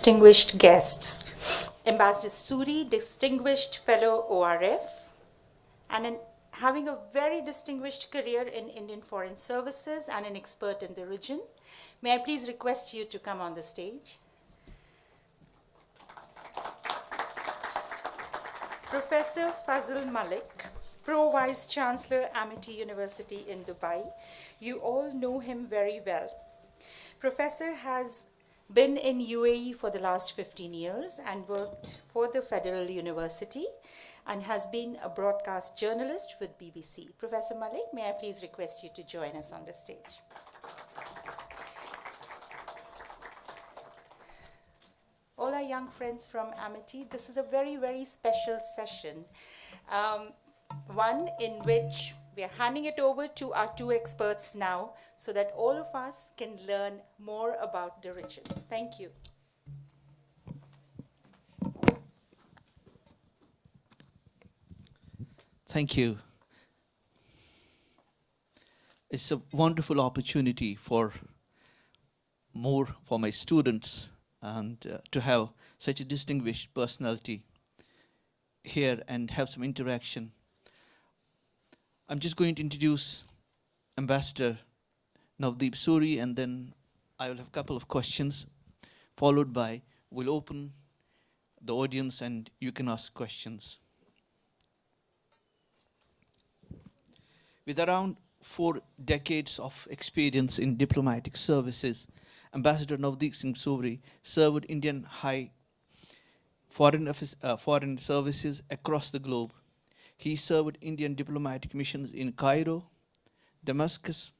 Distinguished guests, Ambassador Suri, Distinguished Fellow ORF, and having a very distinguished career in Indian Foreign Services and an expert in the region. May I please request you to come on the stage? Professor Fazil Malik, Pro Vice Chancellor, Amity University in Dubai. You all know him very well. Professor has been in UAE for the last 15 years and worked for the Federal University and has been a broadcast journalist with BBC. Professor Malik, may I please request you to join us on the stage? All our young friends from Amity, this is a very, very special session. One in which we are handing it over to our two experts now so that all of us can learn more about the region. Thank you. Thank you. It's a wonderful opportunity for my students and to have such a distinguished personality here and have some interaction. I'm just going to introduce Ambassador Navdeep Suri, and then I will have a couple of questions, followed by we'll open the audience and you can ask questions. With around 4 decades of experience in diplomatic services, Ambassador Navdeep Singh Suri served Indian high foreign services across the globe. He served Indian diplomatic missions in Cairo, Damascus,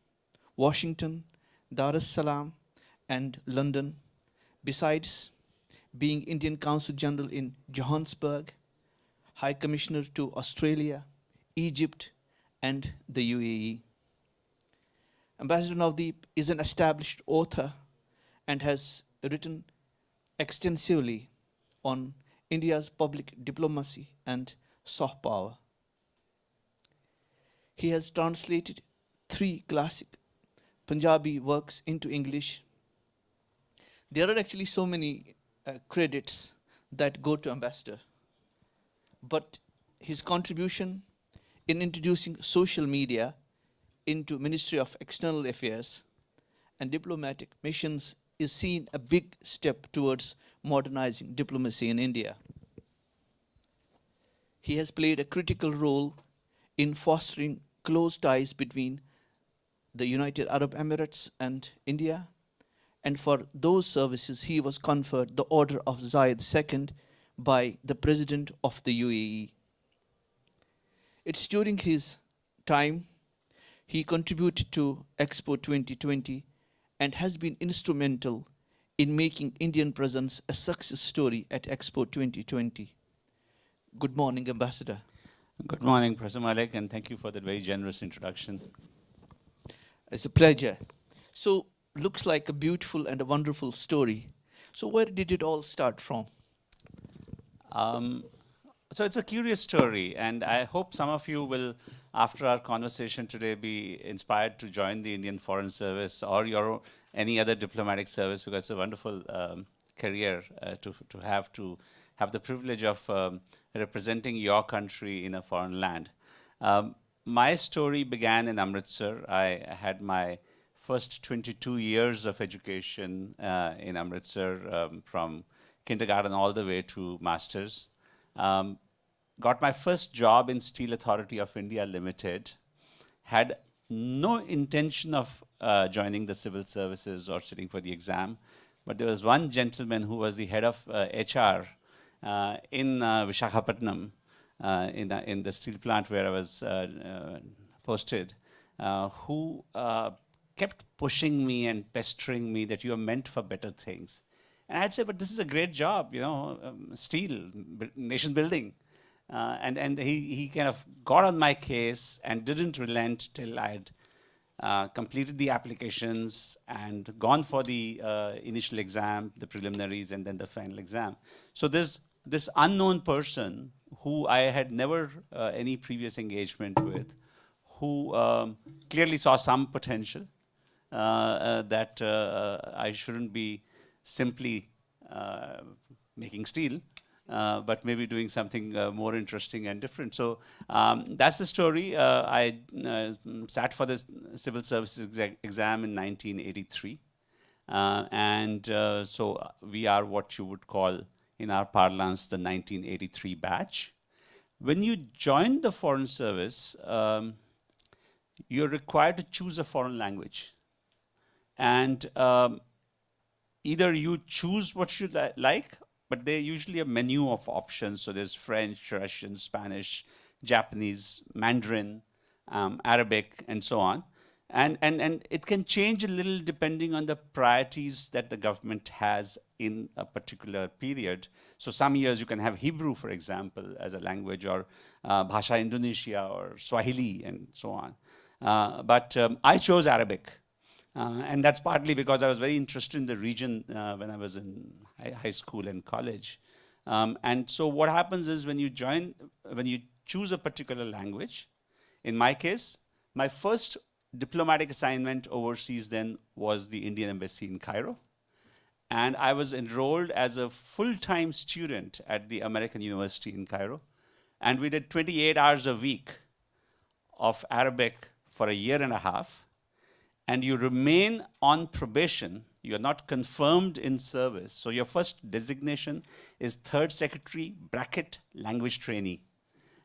Washington, Dar es Salaam, and London, besides being Indian Consul General in Johannesburg, High Commissioner to Australia, Egypt, and the UAE. Ambassador Navdeep is an established author and has written extensively on India's public diplomacy and soft power. He has translated 3 classic Punjabi works into English. There are actually so many credits that go to Ambassador, but his contribution in introducing social media into Ministry of External Affairs and diplomatic missions is seen a big step towards modernizing diplomacy in India. He has played a critical role in fostering close ties between the United Arab Emirates and India, and for those services he was conferred the Order of Zayed II by the President of the UAE. It's during his time he contributed to Expo 2020 and has been instrumental in making Indian presence a success story at Expo 2020. Good morning, Ambassador. Good morning, Professor Malik, and thank you for that very generous introduction. It's a pleasure. So, looks like a beautiful and a wonderful story. So, where did it all start from? So it's a curious story, and I hope some of you will, after our conversation today, be inspired to join the Indian Foreign Service or any other diplomatic service, because it's a wonderful career to have the privilege of representing your country in a foreign land. My story began in Amritsar. I had my first 22 years of education in Amritsar, from kindergarten all the way to masters. Got my first job in Steel Authority of India Limited. Had no intention of joining the civil services or sitting for the exam, but there was one gentleman who was the head of HR in Visakhapatnam, in the steel plant where I was posted, who kept pushing me and pestering me that you are meant for better things. And I'd say, but this is a great job, steel, nation building. And he kind of got on my case and didn't relent till I'd completed the applications and gone for the initial exam, the preliminaries, and then the final exam. So this unknown person who I had never any previous engagement with, who clearly saw some potential that I shouldn't be simply making steel, but maybe doing something more interesting and different. So that's the story. I sat for this civil services exam in 1983. So we are what you would call, in our parlance, the 1983 batch. When you join the Foreign Service, you're required to choose a foreign language. And either you choose what you like, but they're usually a menu of options. So there's French, Russian, Spanish, Japanese, Mandarin, Arabic, and so on. And it can change a little depending on the priorities that the government has in a particular period. So some years you can have Hebrew, for example, as a language, or Bhasha Indonesia, or Swahili, and so on. But I chose Arabic. And that's partly because I was very interested in the region when I was in high school and college. And so what happens is when you choose a particular language, in my case, my first diplomatic assignment overseas then was the Indian Embassy in Cairo. And I was enrolled as a full-time student at the American University in Cairo. And we did 28 hours a week of Arabic for a year and a half. And you remain on probation. You're not confirmed in service. So your first designation is third secretary bracket language trainee.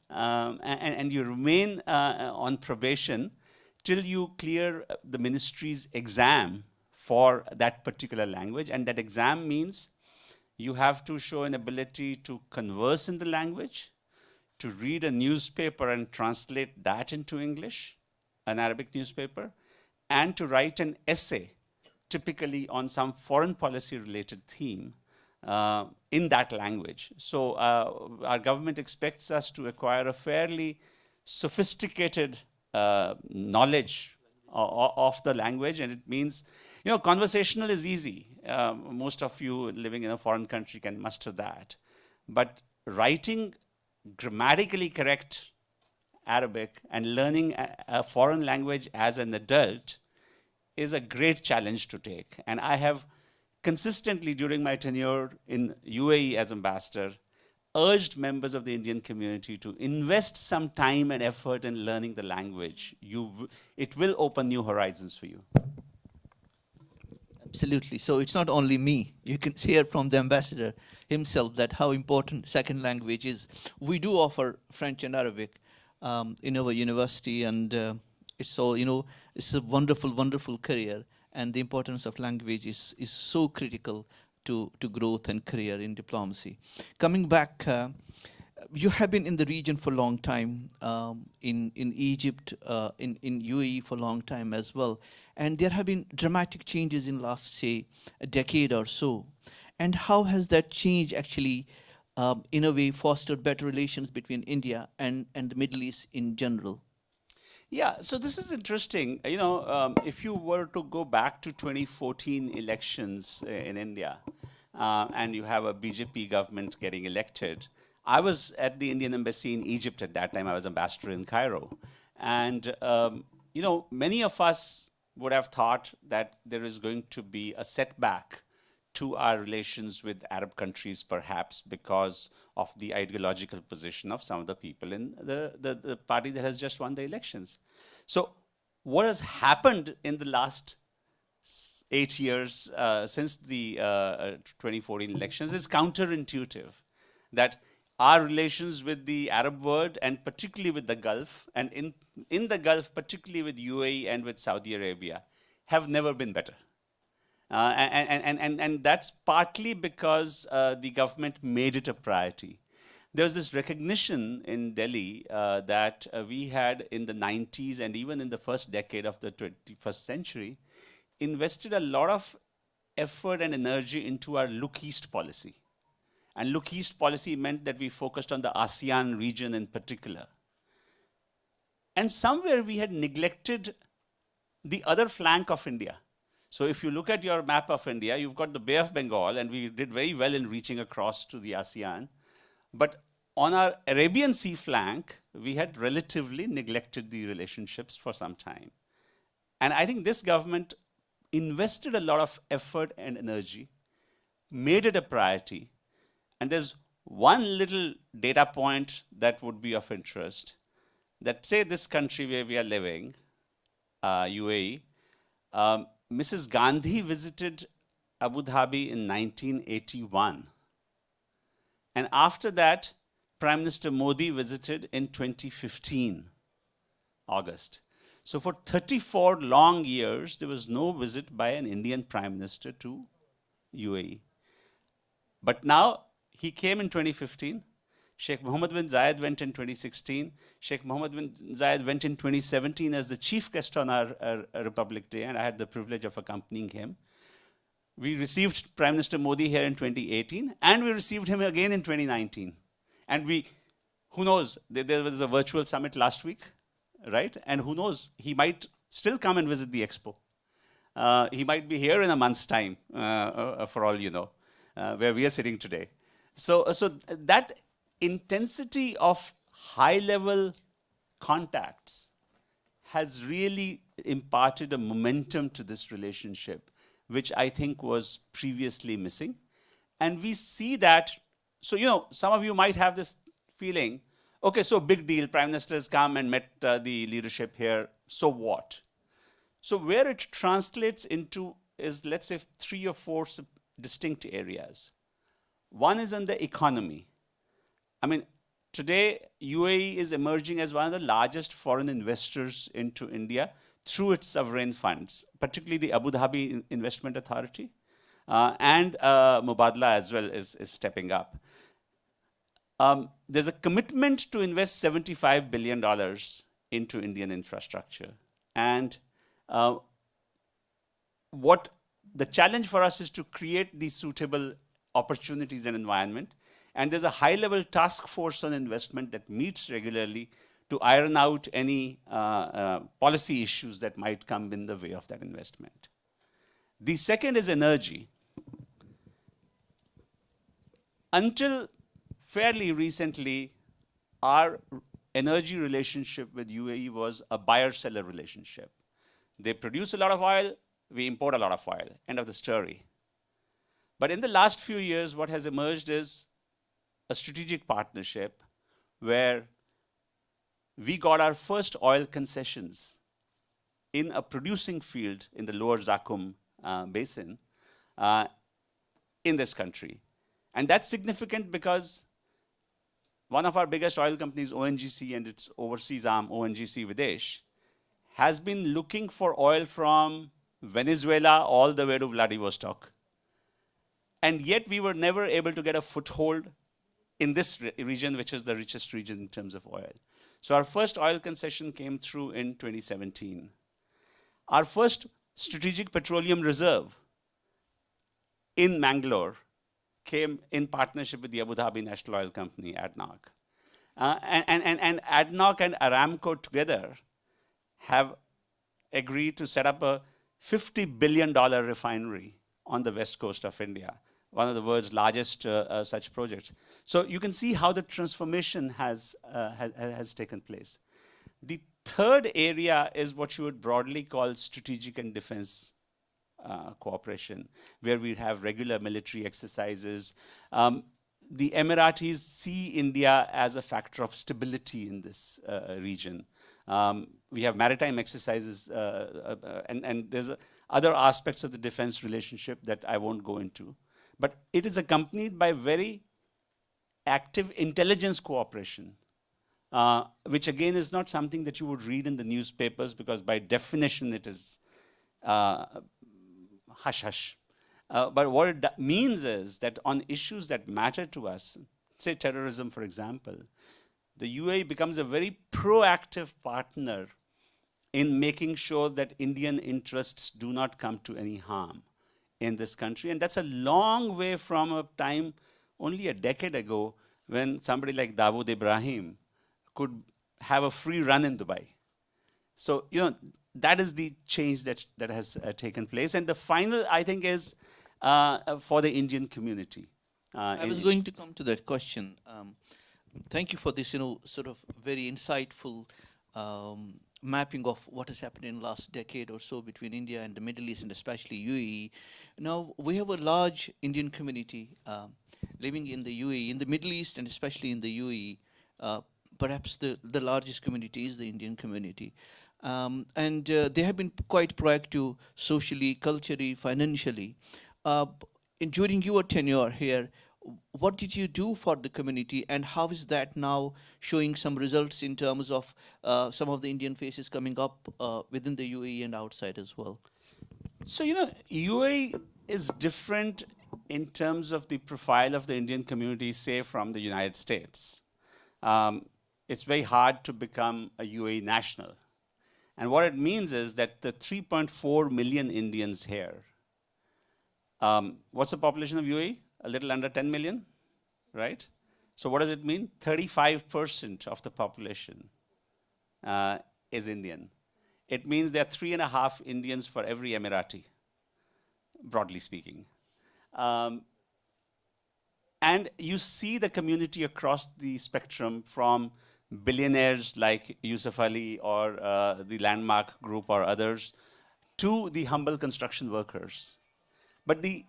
And you remain on probation till you clear the ministry's exam for that particular language. And that exam means you have to show an ability to converse in the language, to read a newspaper and translate that into English, an Arabic newspaper, and to write an essay, typically on some foreign policy related theme in that language. So our government expects us to acquire a fairly sophisticated knowledge of the language, and it means, conversational is easy. Most of you living in a foreign country can muster that. But writing grammatically correct Arabic and learning a foreign language as an adult is a great challenge to take. And I have consistently, during my tenure in UAE as ambassador, urged members of the Indian community to invest some time and effort in learning the language. It will open new horizons for you. Absolutely. So it's not only me. You can hear from the ambassador himself that how important second language is. We do offer French and Arabic in our university, and it's all, it's a wonderful, wonderful career, and the importance of language is so critical to growth and career in diplomacy. Coming back, you have been in the region for a long time, in Egypt, in UAE for a long time as well, and there have been dramatic changes in last, say, a decade or so. And how has that change actually in a way fostered better relations between India and the Middle East in general? Yeah, so this is interesting. If you were to go back to 2014 elections in India, and you have a BJP government getting elected, I was at the Indian Embassy in Egypt at that time. I was ambassador in Cairo. And, many of us would have thought that there is going to be a setback to our relations with Arab countries, perhaps because of the ideological position of some of the people in the party that has just won the elections. So what has happened in the last 8 years since the 2014 elections is counterintuitive, that our relations with the Arab world, and particularly with the Gulf, and in the Gulf, particularly with UAE and with Saudi Arabia, have never been better. And that's partly because the government made it a priority. There was this recognition in Delhi that we had in the 90s and even in the first decade of the 21st century invested a lot of effort and energy into our Look East policy. And Look East policy meant that we focused on the ASEAN region in particular. And somewhere we had neglected the other flank of India. So if you look at your map of India, you've got the Bay of Bengal, and we did very well in reaching across to the ASEAN. But on our Arabian Sea flank, we had relatively neglected the relationships for some time. And I think this government invested a lot of effort and energy, made it a priority. And there's one little data point that would be of interest, that say this country where we are living, UAE, Mrs. Gandhi visited Abu Dhabi in 1981. And after that, Prime Minister Modi visited in 2015, August. So for 34 long years, there was no visit by an Indian Prime Minister to UAE. But now, he came in 2015. Sheikh Mohammed bin Zayed went in 2016. Sheikh Mohammed bin Zayed went in 2017 as the chief guest on our Republic Day, and I had the privilege of accompanying him. We received Prime Minister Modi here in 2018, and we received him again in 2019. And who knows, there was a virtual summit last week, right? And who knows, he might still come and visit the Expo. He might be here in a month's time, for all you know, where we are sitting today. So that intensity of high-level contacts has really imparted a momentum to this relationship, which I think was previously missing. And we see that, so, you know, some of you might have this feeling, okay, so big deal, Prime Minister has come and met the leadership here, so what? So where it translates into is, let's say, 3 or 4 distinct areas. One is on the economy. I mean, today, UAE is emerging as one of the largest foreign investors into India through its sovereign funds, particularly the Abu Dhabi Investment Authority, and Mubadala as well is stepping up. There's a commitment to invest $75 billion into Indian infrastructure. And what the challenge for us is to create these suitable opportunities and environment. And there's a high-level task force on investment that meets regularly to iron out any policy issues that might come in the way of that investment. The second is energy. Until fairly recently, our energy relationship with UAE was a buyer-seller relationship. They produce a lot of oil, we import a lot of oil. End of the story. But in the last few years, what has emerged is a strategic partnership where we got our first oil concessions in a producing field in the lower Zakum basin in this country. And that's significant because one of our biggest oil companies, ONGC, and its overseas arm, ONGC Videsh, has been looking for oil from Venezuela all the way to Vladivostok. And yet we were never able to get a foothold in this region, which is the richest region in terms of oil. So our first oil concession came through in 2017. Our first strategic petroleum reserve in Mangalore came in partnership with the Abu Dhabi National Oil Company, ADNOC. And ADNOC and Aramco together have agreed to set up a $50 billion refinery on the west coast of India, one of the world's largest such projects. So you can see how the transformation has taken place. The third area is what you would broadly call strategic and defense cooperation, where we have regular military exercises. The Emiratis see India as a factor of stability in this region. We have maritime exercises, and there's other aspects of the defense relationship that I won't go into. But it is accompanied by very active intelligence cooperation, which again is not something that you would read in the newspapers because by definition it is hush-hush. But what it means is that on issues that matter to us, say terrorism, for example, the UAE becomes a very proactive partner in making sure that Indian interests do not come to any harm in this country. And that's a long way from a time only a decade ago when somebody like Dawood Ibrahim could have a free run in Dubai. So, you know, that is the change that has taken place. And the final, I think, is for the Indian community. I was going to come to that question. Thank you for this, sort of very insightful mapping of what has happened in the last decade or so between India and the Middle East and especially UAE. Now, we have a large Indian community living in the UAE, in the Middle East and especially in the UAE. Perhaps the largest community is the Indian community. And they have been quite proactive socially, culturally, financially. During your tenure here, what did you do for the community, and how is that now showing some results in terms of some of the Indian faces coming up within the UAE and outside as well? So, UAE is different in terms of the profile of the Indian community, say, from the United States. It's very hard to become a UAE national. And what it means is that the 3.4 million Indians here, what's the population of UAE? A little under 10 million, right? So what does it mean? 35% of the population is Indian. It means there are 3.5 Indians for every Emirati, broadly speaking. And you see the community across the spectrum, from billionaires like Yusuf Ali or the Landmark Group or others, to the humble construction workers. But the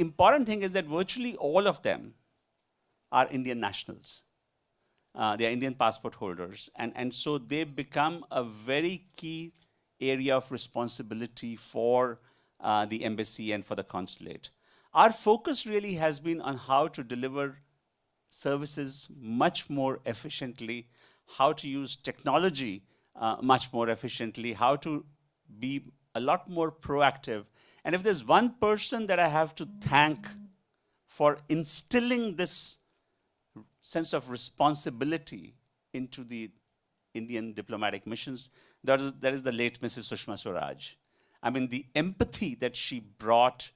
important thing is that virtually all of them are Indian nationals. They are Indian passport holders. And so they become a very key area of responsibility for the embassy and for the consulate. Our focus really has been on how to deliver services much more efficiently, how to use technology much more efficiently, how to be a lot more proactive. And if there's one person that I have to thank for instilling this sense of responsibility into the Indian diplomatic missions, that is the late Mrs. Sushma Swaraj. I mean, the empathy that she brought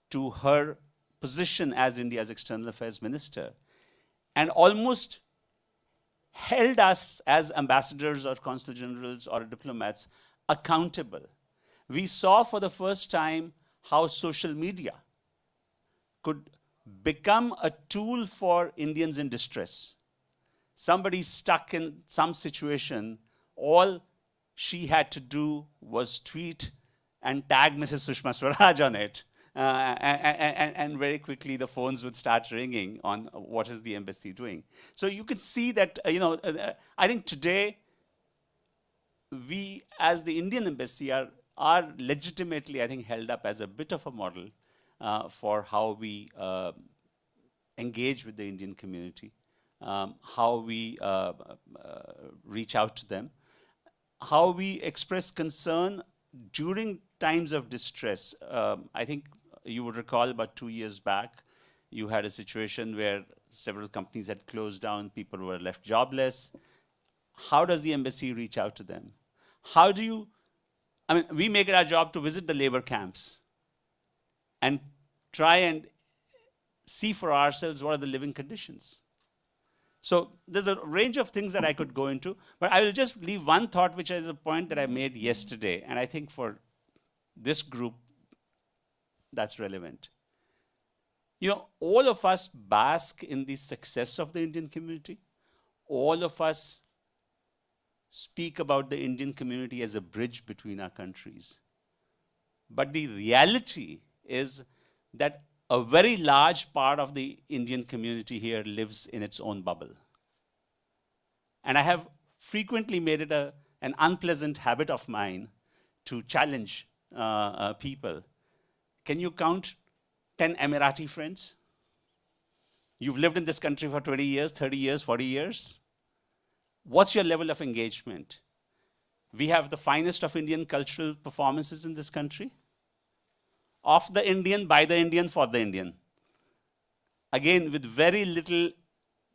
to her position as India's External Affairs Minister, and almost held us as ambassadors or consul generals or diplomats accountable. We saw for the first time how social media could become a tool for Indians in distress. Somebody stuck in some situation, all she had to do was tweet and tag Mrs. Sushma Swaraj on it. And very quickly the phones would start ringing on what is the embassy doing. So you could see that, I think today we as the Indian embassy are legitimately, I think, held up as a bit of a model for how we engage with the Indian community, how we reach out to them, how we express concern during times of distress. I think you would recall about 2 years back, you had a situation where several companies had closed down, people were left jobless. How does the embassy reach out to them? How do you, we make it our job to visit the labor camps and try and see for ourselves what are the living conditions. So there's a range of things that I could go into, but I will just leave one thought, which is a point that I made yesterday, and I think for this group, that's relevant. All of us bask in the success of the Indian community. All of us speak about the Indian community as a bridge between our countries. But the reality is that a very large part of the Indian community here lives in its own bubble. And I have frequently made it an unpleasant habit of mine to challenge people. Can you count 10 Emirati friends? You've lived in this country for 20 years, 30 years, 40 years. What's your level of engagement? We have the finest of Indian cultural performances in this country. Of the Indian, by the Indian, for the Indian. Again, with very little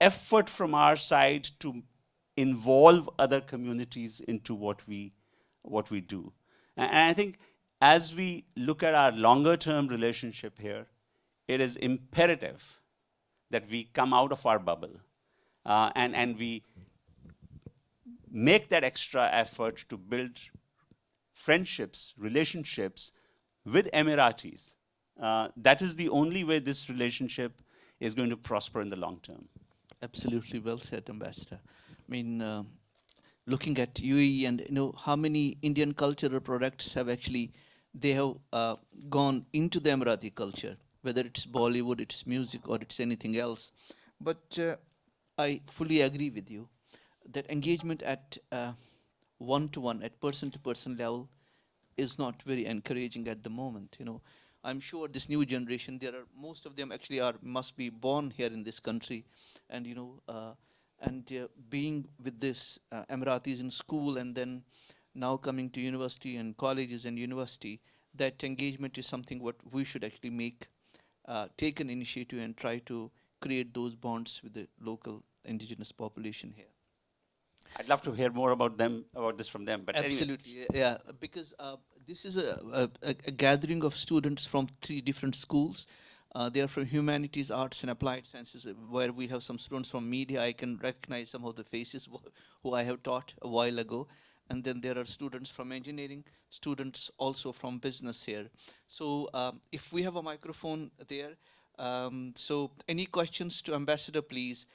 effort from our side to involve other communities into what we do. And I think as we look at our longer term relationship here, it is imperative that we come out of our bubble and we make that extra effort to build friendships, relationships with Emiratis. That is the only way this relationship is going to prosper in the long term. Absolutely well said, Ambassador. looking at UAE and how many Indian cultural products have actually they have gone into the Emirati culture, whether it's Bollywood, it's music, or it's anything else. But I fully agree with you that engagement at one-to-one, at person-to-person level, is not very encouraging at the moment. I'm sure this new generation, there are most of them actually are must be born here in this country, and being with this Emiratis in school and then now coming to university and colleges and university, that engagement is something what we should actually take an initiative and try to create those bonds with the local indigenous population here. I'd love to hear more about this from them. But Absolutely, yeah, because this is a gathering of students from 3 different schools. They are from humanities, arts, and applied sciences, where we have some students from media. I can recognize some of the faces who I have taught a while ago. And then there are students from engineering, students also from business here. So if we have a microphone there, so any questions to Ambassador, please.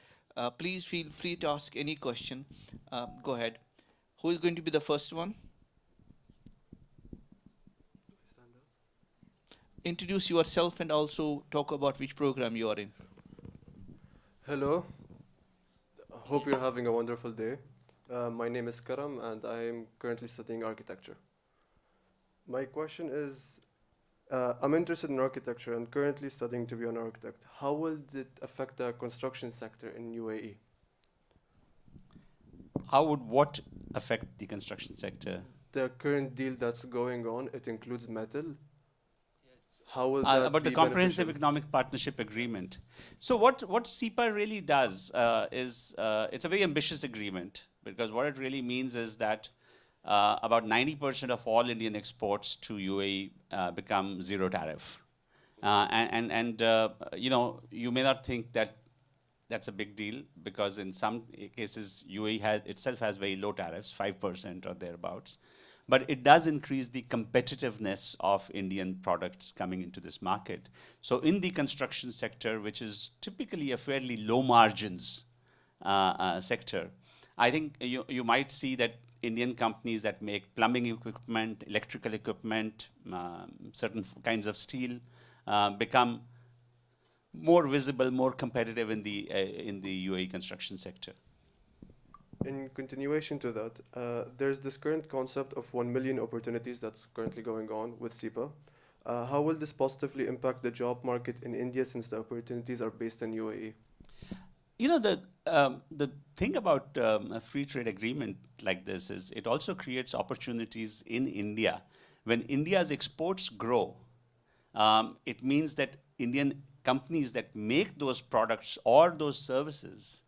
Please feel free to ask any question. Go ahead. Who is going to be the first one? Introduce yourself and also talk about which program you are in. Hello. Hope you're having a wonderful day. My name is Karam and I am currently studying architecture. My question is, I'm interested in architecture and currently studying to be an architect. How will it affect the construction sector in UAE? how would what affect the construction sector? The current deal that's going on, it includes metal. How will that About the be Comprehensive beneficial? Economic Partnership Agreement. So what CEPA really does is it's a very ambitious agreement, because what it really means is that about 90% of all Indian exports to UAE become zero tariff. You may not think that that's a big deal, because in some cases UAE itself has very low tariffs, 5% or thereabouts. But it does increase the competitiveness of Indian products coming into this market. So in the construction sector, which is typically a fairly low margins sector, I think you might see that Indian companies that make plumbing equipment, electrical equipment, certain kinds of steel become more visible, more competitive in the UAE construction sector. In continuation to that, there's this current concept of 1 million opportunities that's currently going on with CEPA. How will this positively impact the job market in India, since the opportunities are based in UAE? The thing about a free trade agreement like this is it also creates opportunities in India. When India's exports grow, it means that Indian companies that make those products or those services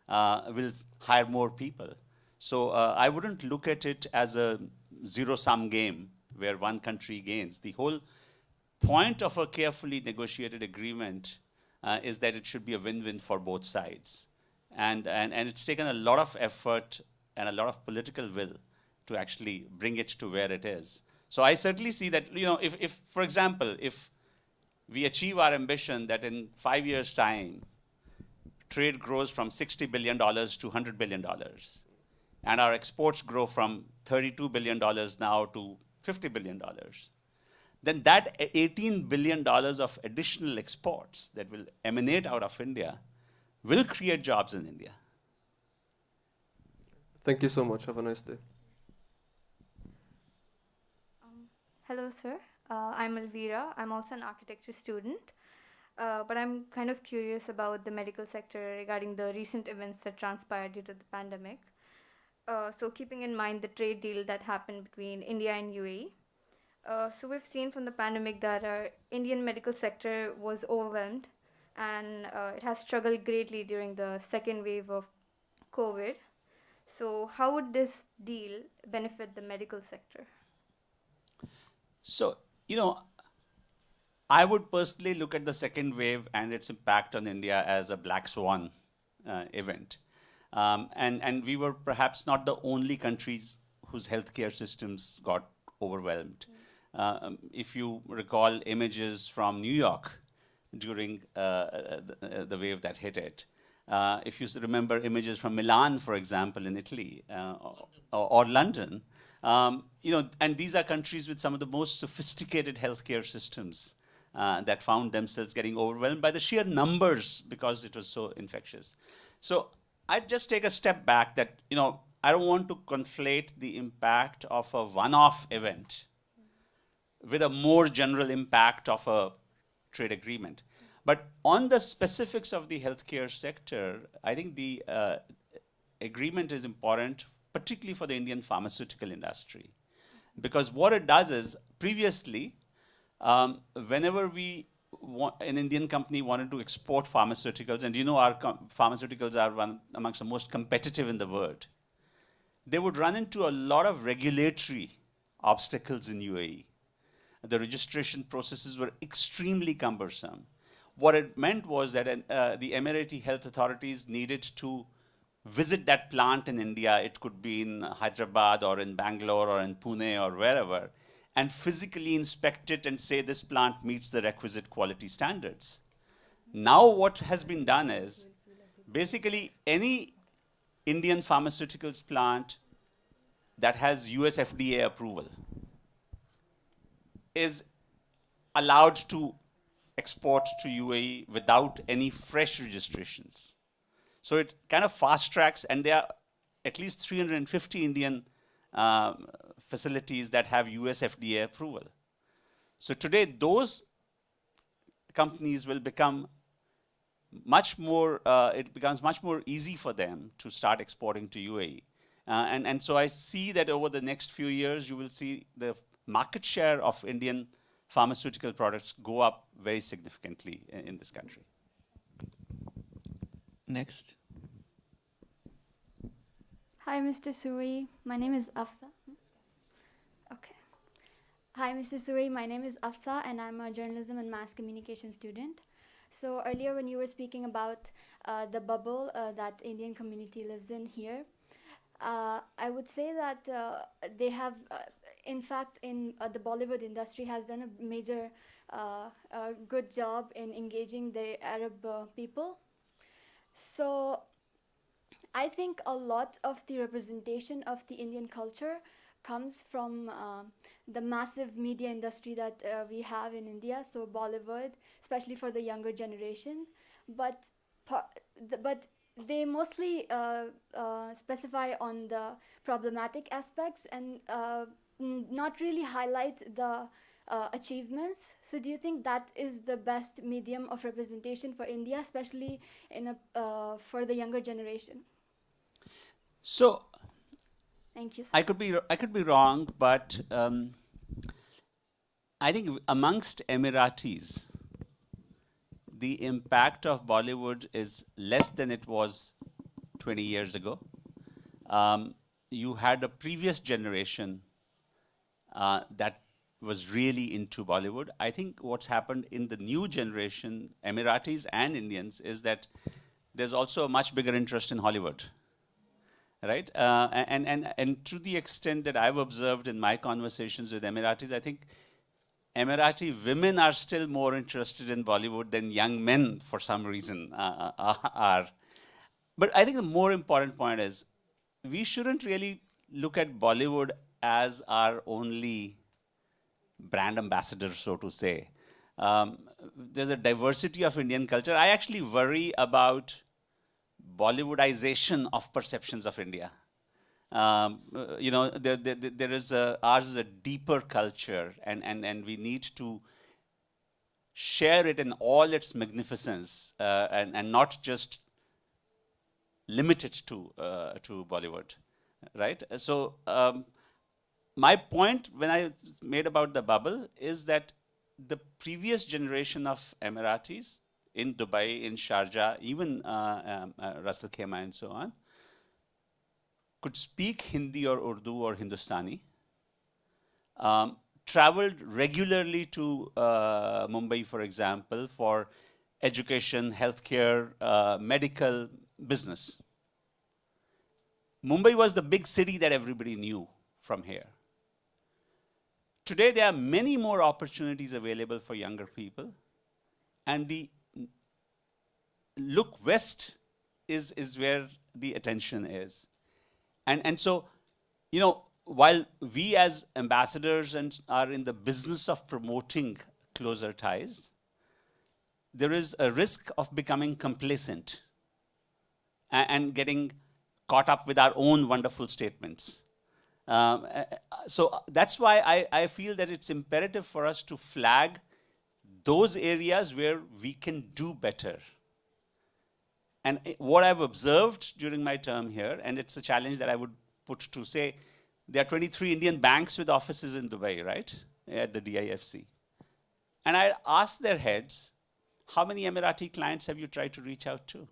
will hire more people. So I wouldn't look at it as a zero-sum game where one country gains. The whole point of a carefully negotiated agreement is that it should be a win-win for both sides. And it's taken a lot of effort and a lot of political will to actually bring it to where it is. So I certainly see that, if for example, if we achieve our ambition that in 5 years' time, trade grows from $60 billion to $100 billion, and our exports grow from $32 billion now to $50 billion, then that $18 billion of additional exports that will emanate out of India will create jobs in India. Thank you so much. Have a nice day. Hello, sir. I'm Elvira. I'm also an architecture student. But I'm kind of curious about the medical sector regarding the recent events that transpired due to the pandemic. So keeping in mind the trade deal that happened between India and UAE. So we've seen from the pandemic that our Indian medical sector was overwhelmed, and it has struggled greatly during the second wave of COVID. So how would this deal benefit the medical sector? So, I would personally look at the second wave and its impact on India as a black swan event. And we were perhaps not the only countries whose healthcare systems got overwhelmed. If you recall images from New York during the wave that hit it, If you remember images from Milan, for example, in Italy, or London, and these are countries with some of the most sophisticated healthcare systems that found themselves getting overwhelmed by the sheer numbers because it was so infectious. So I'd just take a step back that, I don't want to conflate the impact of a one-off event with a more general impact of a trade agreement. But on the specifics of the healthcare sector, I think the agreement is important, particularly for the Indian pharmaceutical industry. Because what it does is, previously, whenever an Indian company wanted to export pharmaceuticals, and our pharmaceuticals are one amongst the most competitive in the world, they would run into a lot of regulatory obstacles in UAE. The registration processes were extremely cumbersome. What it meant was that the Emirati health authorities needed to visit that plant in India. It could be in Hyderabad or in Bangalore or in Pune or wherever, and physically inspect it and say this plant meets the requisite quality standards. Now what has been done is, basically any Indian pharmaceuticals plant that has US FDA approval is allowed to export to UAE without any fresh registrations. So it kind of fast tracks, and there are at least 350 Indian facilities that have US FDA approval. So today, those companies will become much more, it becomes much more easy for them to start exporting to UAE. And so I see that over the next few years, you will see the market share of Indian pharmaceutical products go up very significantly in this country. Next. Hi, Mr. Suri. My name is Afsa. Okay. Hi, Mr. Suri. My name is Afsa, and I'm a journalism and mass communication student. So earlier when you were speaking about the bubble that Indian community lives in here, I would say that they have, in fact, in the Bollywood industry has done a major good job in engaging the Arab people. So I think a lot of the representation of the Indian culture comes from the massive media industry that we have in India, so Bollywood, especially for the younger generation. But they mostly specify on the problematic aspects and not really highlight the achievements. So do you think that is the best medium of representation for India, especially for the younger generation? So Thank you, sir. I could be wrong, but I think amongst Emiratis, the impact of Bollywood is less than it was 20 years ago. You had a previous generation that was really into Bollywood. I think what's happened in the new generation, Emiratis and Indians, is that there's also a much bigger interest in Hollywood. Right? And to the extent that I've observed in my conversations with Emiratis, I think Emirati women are still more interested in Bollywood than young men for some reason are. But I think the more important point is we shouldn't really look at Bollywood as our only brand ambassador, so to say. There's a diversity of Indian culture. I actually worry about Bollywoodization of perceptions of India. There is ours is a deeper culture, and we need to share it in all its magnificence, and not just limit it to Bollywood, right? So my point when I made about the bubble is that the previous generation of Emiratis in Dubai, in Sharjah, even Ras Al Khaimah and so on, could speak Hindi or Urdu or Hindustani, traveled regularly to Mumbai, for example, for education, healthcare, medical, business. Mumbai was the big city that everybody knew from here. Today, there are many more opportunities available for younger people, and the look west is where the attention is. And so, while we as ambassadors and are in the business of promoting closer ties, there is a risk of becoming complacent and getting caught up with our own wonderful statements. So that's why I feel that it's imperative for us to flag those areas where we can do better. And what I've observed during my term here, and it's a challenge that I would put to say, there are 23 Indian banks with offices in Dubai, right? At the DIFC. And I asked their heads, how many Emirati clients have you tried to reach out to?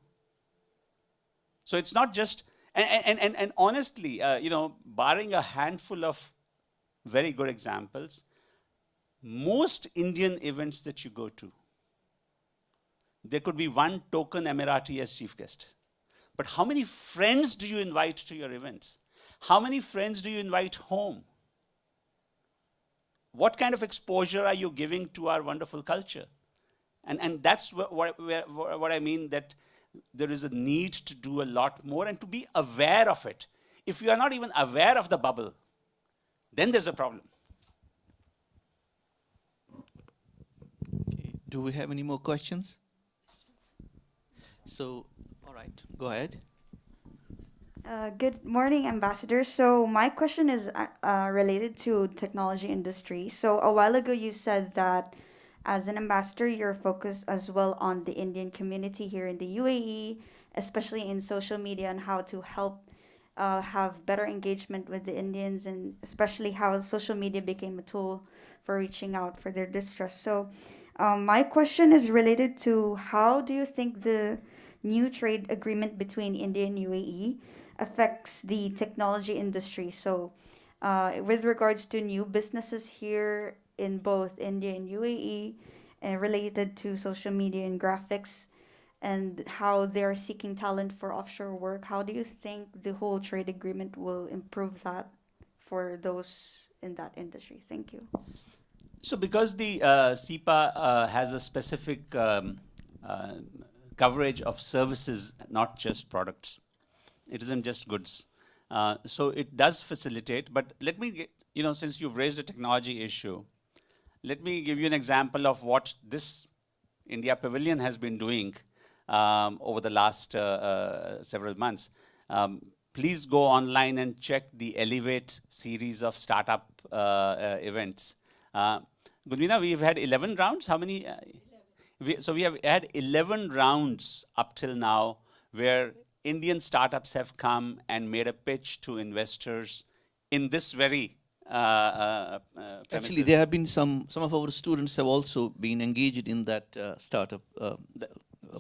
So it's not just, and honestly, barring a handful of very good examples, most Indian events that you go to, there could be one token Emirati as chief guest. But how many friends do you invite to your events? How many friends do you invite home? What kind of exposure are you giving to our wonderful culture? And that's what I mean, that there is a need to do a lot more and to be aware of it. If you are not even aware of the bubble, then there's a problem. Okay. Do we have any more questions? So, all right, go ahead. Good morning, Ambassador. So my question is related to technology industry. So a while ago, you said that as an ambassador, you're focused as well on the Indian community here in the UAE, especially in social media, and how to help have better engagement with the Indians, and especially how social media became a tool for reaching out for their distress. So my question is related to, how do you think the new trade agreement between India and UAE affects the technology industry? So with regards to new businesses here in both India and UAE, related to social media and graphics, and how they're seeking talent for offshore work, how do you think the whole trade agreement will improve that for those in that industry? Thank you. So because the SEPA has a specific coverage of services, not just products, it isn't just goods. So it does facilitate, but let me, since you've raised a technology issue, let me give you an example of what this India Pavilion has been doing over the last several months. Please go online and check the Elevate series of startup events. Gulmina, we've had 11 rounds. How many? So we have had 11 rounds up till now where Indian startups have come and made a pitch to investors in this very Actually, there have been some of our students have also been engaged in that startup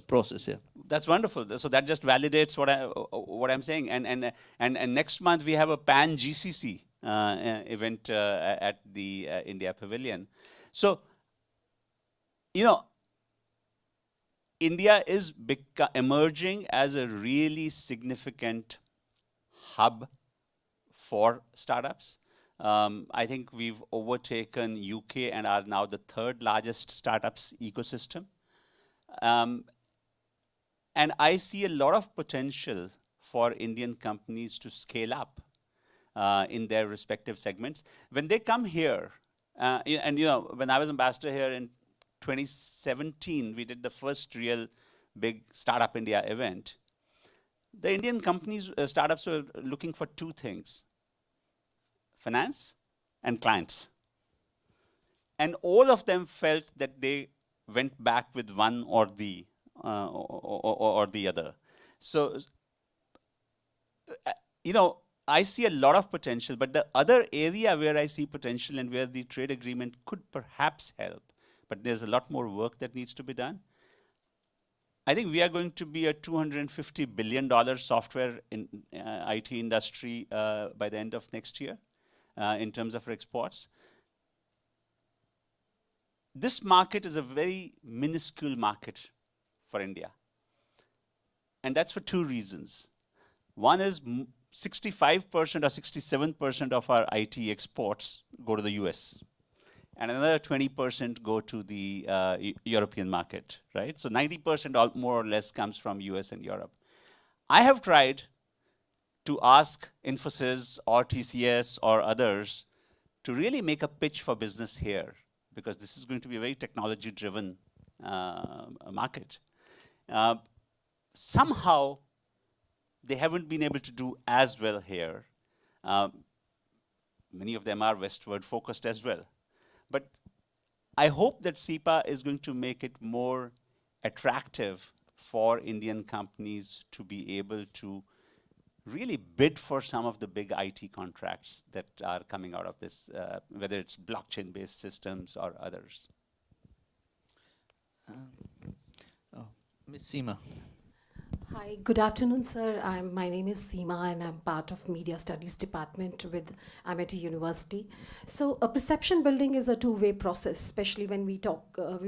process. Yeah. That's wonderful. So that just validates what I'm saying. And next month we have a Pan GCC event at the India Pavilion. So, India is emerging as a really significant hub for startups. I think we've overtaken UK and are now the third largest startups ecosystem. And I see a lot of potential for Indian companies to scale up in their respective segments. When they come here, when I was ambassador here in 2017, we did the first real big Startup India event. The Indian companies, startups were looking for two things: finance and clients. And all of them felt that they went back with one or the other. So, I see a lot of potential, but the other area where I see potential and where the trade agreement could perhaps help, but there's a lot more work that needs to be done. I think we are going to be a $250 billion software in IT industry by the end of next year in terms of exports. This market is a very minuscule market for India. And that's for two reasons. One is 65% or 67% of our IT exports go to the US. And another 20% go to the European market, right? So 90% more or less comes from US and Europe. I have tried to ask Infosys or TCS or others to really make a pitch for business here, because this is going to be a very technology-driven market. Somehow, they haven't been able to do as well here. Many of them are westward focused as well. But I hope that SEPA is going to make it more attractive for Indian companies to be able to really bid for some of the big IT contracts that are coming out of this, whether it's blockchain-based systems or others. Ms. Seema. Hi, good afternoon, sir. My name is Seema, and I'm part of Media Studies Department with Amity University. So, a perception building is a two-way process, especially when we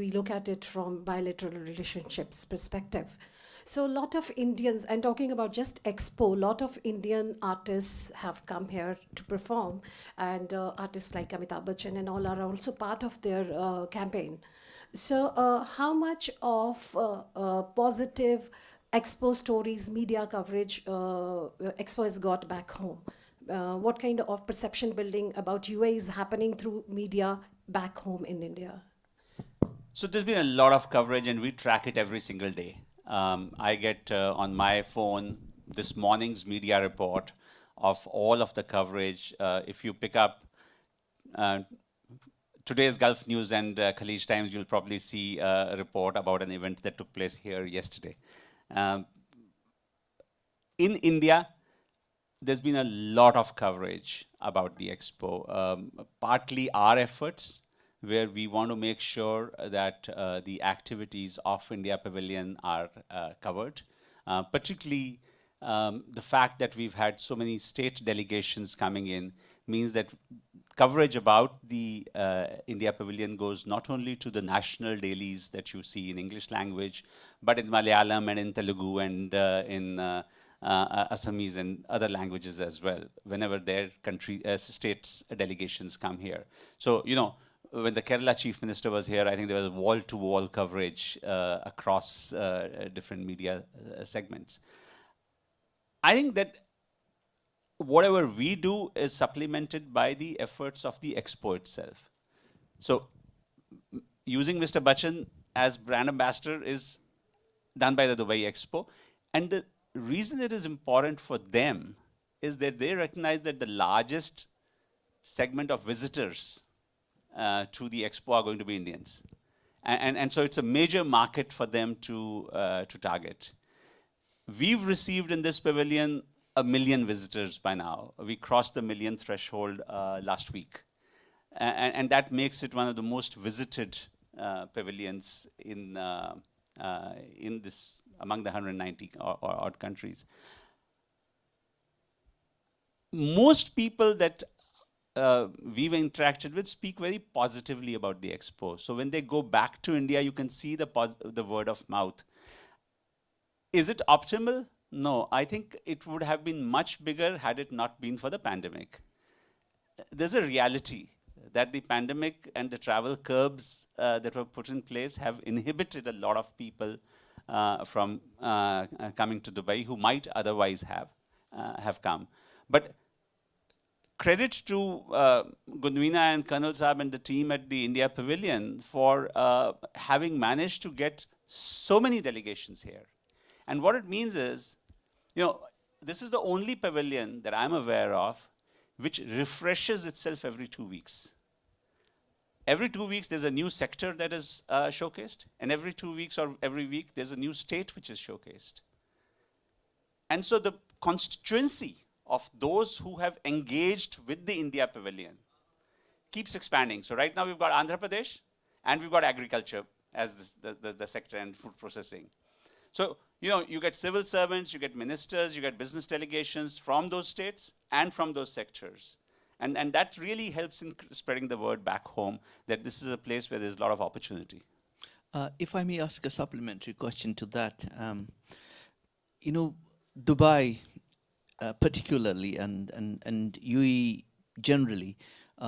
look at it from bilateral relationships perspective. So, a lot of Indians, and talking about just Expo, a lot of Indian artists have come here to perform, and artists like Amitabh Bachchan and all are also part of their campaign. So, how much of positive Expo stories, media coverage, Expo has got back home? What kind of perception building about UA is happening through media back home in India? So there's been a lot of coverage, and we track it every single day. I get on my phone this morning's media report of all of the coverage. If you pick up today's Gulf News and Khalij Times, you'll probably see a report about an event that took place here yesterday. In India, there's been a lot of coverage about the Expo. Partly our efforts, where we want to make sure that the activities of India Pavilion are covered. Particularly the fact that we've had so many state delegations coming in means that coverage about the India Pavilion goes not only to the national dailies that you see in English language, but in Malayalam and in Telugu and in Assamese and other languages as well, whenever their states delegations come here. So, you know, when the Kerala Chief Minister was here, I think there was wall-to-wall coverage across different media segments. I think that whatever we do is supplemented by the efforts of the Expo itself. So using Mr. Bachchan as brand ambassador is done by the Dubai Expo. And the reason it is important for them is that they recognize that the largest segment of visitors to the Expo are going to be Indians. And so it's a major market for them to target. We've received in this pavilion 1 million visitors by now. We crossed the 1 million threshold last week. And that makes it one of the most visited pavilions in this, among the 190 or odd countries. Most people that we've interacted with speak very positively about the Expo. So when they go back to India, you can see the word of mouth. Is it optimal? No, I think it would have been much bigger had it not been for the pandemic. There's a reality that the pandemic and the travel curbs that were put in place have inhibited a lot of people from coming to Dubai who might otherwise have come. But credit to Gundwina and Colonel Saab and the team at the India Pavilion for having managed to get so many delegations here. And what it means is, you know, this is the only pavilion that I'm aware of which refreshes itself every 2 weeks. Every 2 weeks, there's a new sector that is showcased, and every 2 weeks or every week, there's a new state which is showcased. And so the constituency of those who have engaged with the India Pavilion keeps expanding. So right now, we've got Andhra Pradesh, and we've got agriculture as the sector and food processing. So, you know, you get civil servants, you get ministers, you get business delegations from those states and from those sectors. And that really helps in spreading the word back home that this is a place where there's a lot of opportunity. If I may ask a supplementary question to that, you know, Dubai particularly and UAE generally,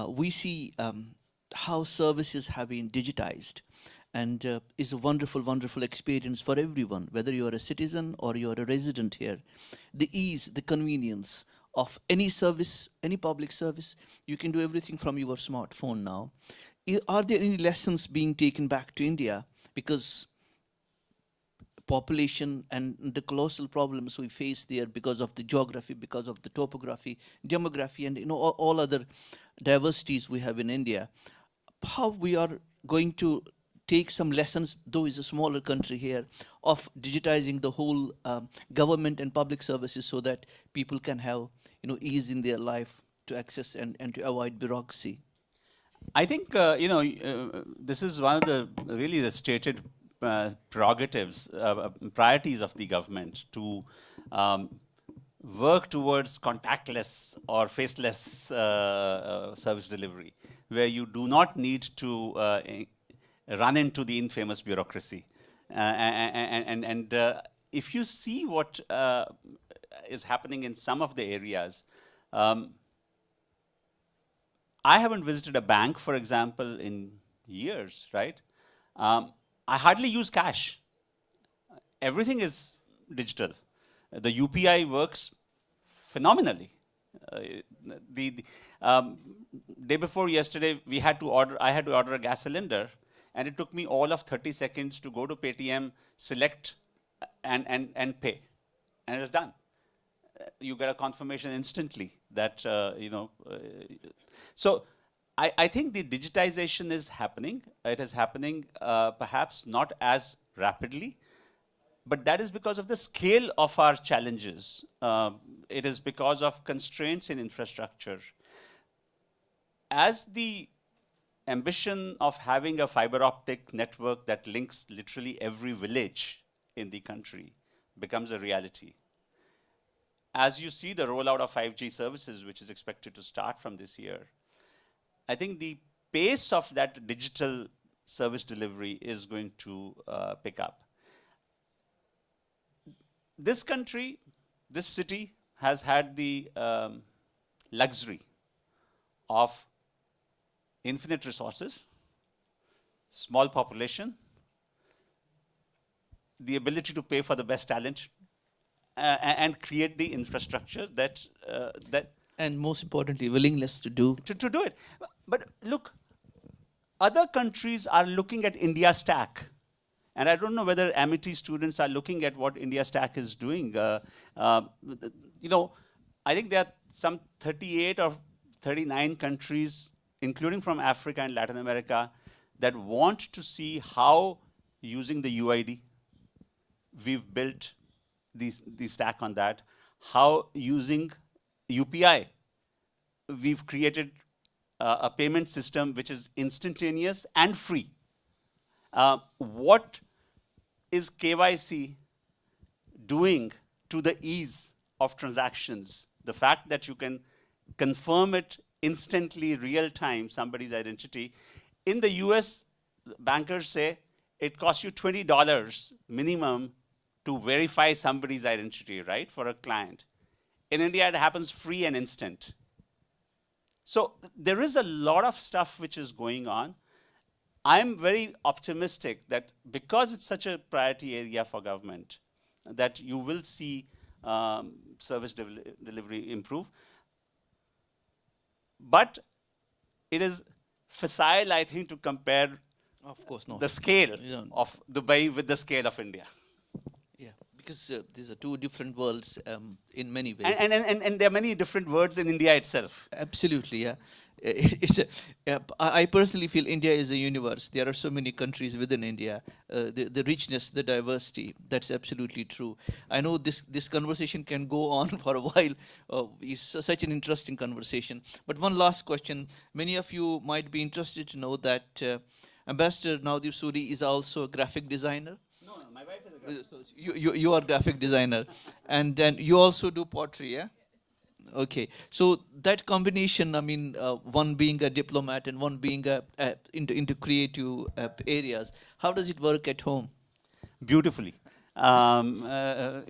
we see how services have been digitized. and is a wonderful, wonderful experience for everyone, whether you are a citizen or you are a resident here. The ease, the convenience of any service, any public service, you can do everything from your smartphone now. Are there any lessons being taken back to India? Because population and the colossal problems we face there because of the geography, because of the topography, demography, and all other diversities we have in India. How we are going to take some lessons, though it's a smaller country here, of digitizing the whole government and public services so that people can have ease in their life to access and to avoid bureaucracy. I think this is one of the really the stated prerogatives, priorities of the government to work towards contactless or faceless service delivery, where you do not need to run into the infamous bureaucracy. And if you see what is happening in some of the areas, I haven't visited a bank, for example, in years, right? I hardly use cash. Everything is digital. The UPI works phenomenally. The day before yesterday, I had to order a gas cylinder, and it took me all of 30 seconds to go to Paytm, select, and pay, and it was done. You get a confirmation instantly that So I think the digitization is happening. It is happening perhaps not as rapidly, but that is because of the scale of our challenges. It is because of constraints in infrastructure. As the ambition of having a fiber optic network that links literally every village in the country becomes a reality, as you see the rollout of 5G services, which is expected to start from this year, I think the pace of that digital service delivery is going to pick up. This country, this city, has had the luxury of infinite resources, small population, the ability to pay for the best talent, and create the infrastructure that and most importantly, willingness to do it. But look, other countries are looking at India Stack. And I don't know whether Amity students are looking at what India Stack is doing. I think there are some 38 or 39 countries, including from Africa and Latin America, that want to see how, using the UID, we've built the stack on that, how using UPI, we've created a payment system which is instantaneous and free. What is KYC doing to the ease of transactions? The fact that you can confirm it instantly, real time, somebody's identity. In the US, bankers say it costs you $20 minimum to verify somebody's identity, right, for a client. In India, it happens free and instant. So there is a lot of stuff which is going on. I'm very optimistic that because it's such a priority area for government, that you will see service delivery improve. But it is facile, I think, to compare of course not the scale of Dubai with the scale of India. Yeah, because these are two different worlds in many ways. And there are many different words in India itself. Absolutely, yeah. I personally feel India is a universe. There are so many countries within India. The richness, the diversity, that's absolutely true. I know this conversation can go on for a while. It's such an interesting conversation. But one last question. Many of you might be interested to know that Ambassador Navdeep Suri is also a graphic designer. No, my wife is a graphic designer. So you are a graphic designer. And then you also do pottery, yeah? Okay, so that combination, I mean, one being a diplomat and one being into creative areas, how does it work at home? Beautifully. The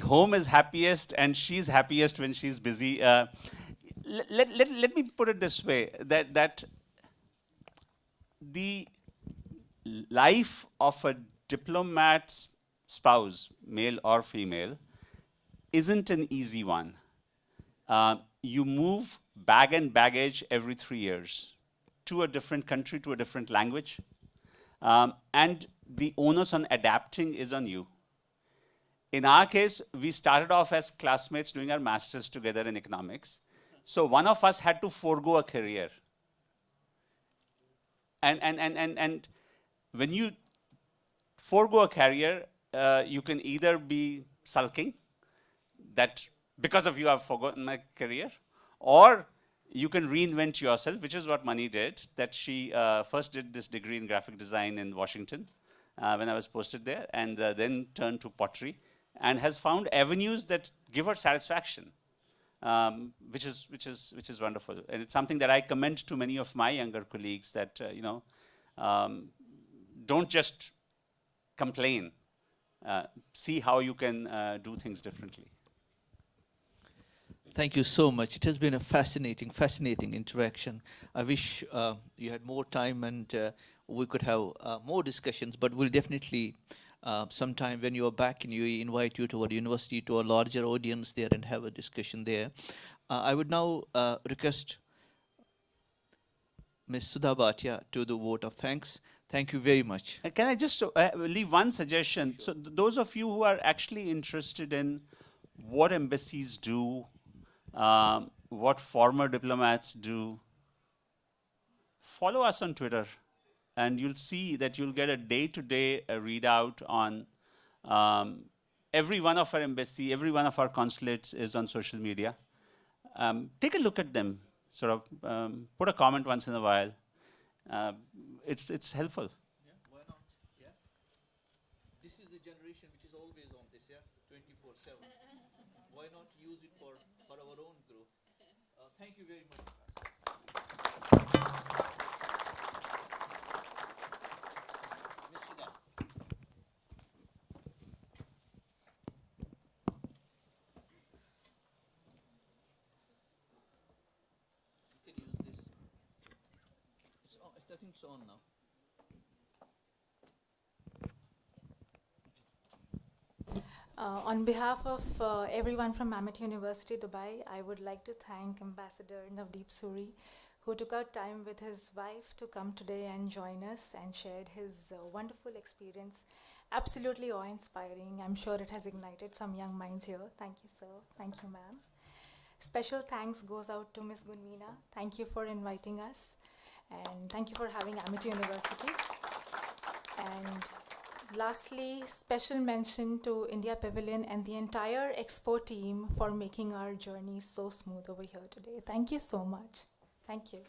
home is happiest and she's happiest when she's busy. Let me put it this way, that the life of a diplomat's spouse, male or female, isn't an easy one. You move bag and baggage every 3 years to a different country, to a different language. And the onus on adapting is on you. In our case, we started off as classmates doing our masters together in economics. So one of us had to forego a career. And when you forego a career, you can either be sulking, that because of you I've forgotten my career, or you can reinvent yourself, which is what Mani did, that she first did this degree in graphic design in Washington when I was posted there, and then turned to pottery, and has found avenues that give her satisfaction, which is wonderful. And it's something that I commend to many of my younger colleagues, that don't just complain, see how you can do things differently. Thank you so much. It has been a fascinating interaction. I wish you had more time and we could have more discussions, but we'll definitely sometime when you are back in UAE, invite you to our university, to a larger audience there, and have a discussion there. I would now request Ms. Sudha Bhatia to the vote of thanks. Thank you very much. Can I just leave one suggestion? So those of you who are actually interested in what embassies do, what former diplomats do, follow us on Twitter, and you'll see that you'll get a day-to-day readout on every one of our embassy, every one of our consulates is on social media. Take a look at them, sort of put a comment once in a while. It's helpful. Yeah, why not? Yeah. This is the generation which is always on this, yeah, 24/7. Why not use it for our own growth? Thank you very much. Ms. Sudha. You can use this. It's on, I think it's on now. On behalf of everyone from Amity University, Dubai, I would like to thank Ambassador Navdeep Suri, who took out time with his wife to come today and join us and shared his wonderful experience. Absolutely awe-inspiring. I'm sure it has ignited some young minds here. Thank you, sir. Thank you, ma'am. Special thanks goes out to Ms. Gunmina. Thank you for inviting us. And thank you for having Amity University. And lastly, special mention to India Pavilion and the entire Expo team for making our journey so smooth over here today. Thank you so much. Thank you.